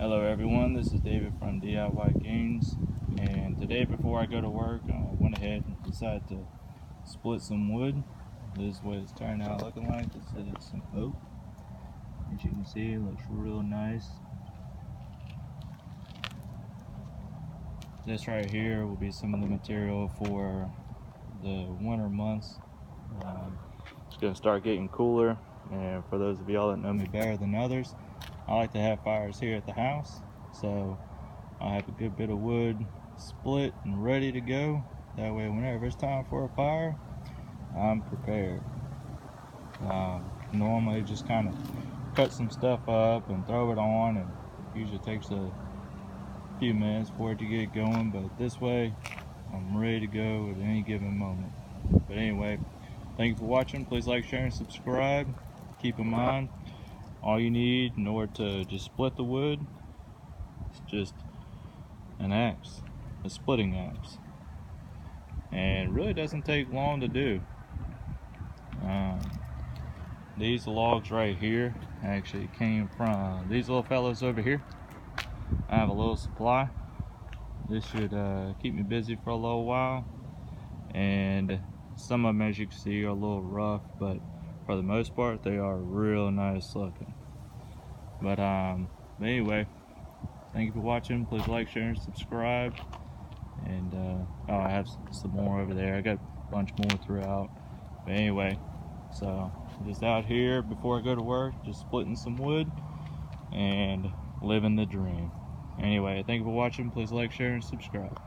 Hello everyone, this is David from DIY Games, and today before I go to work I went ahead and decided to split some wood. This is what it's turned out looking like. This is some oak. As you can see, it looks real nice. This right here will be some of the material for the winter months. It's going to start getting cooler, and for those of y'all that know me better than others, I like to have fires here at the house, so I have a good bit of wood split and ready to go. That way whenever it's time for a fire, I'm prepared. Normally just kind of cut some stuff up and throw it on, and usually takes a few minutes for it to get going, but this way I'm ready to go at any given moment. But anyway, thank you for watching. Please like, share, and subscribe. Keep in mind, all you need in order to just split the wood is just an axe, a splitting axe, and it really doesn't take long to do. These logs right here actually came from these little fellows over here. I have a little supply. This should keep me busy for a little while, and some of them, as you can see, are a little rough, but for the most part they are real nice looking. But anyway, thank you for watching. Please like, share, and subscribe. And oh, I have some more over there. I got a bunch more throughout. But anyway, so just out here before I go to work, just splitting some wood and living the dream. Anyway, thank you for watching. Please like, share, and subscribe.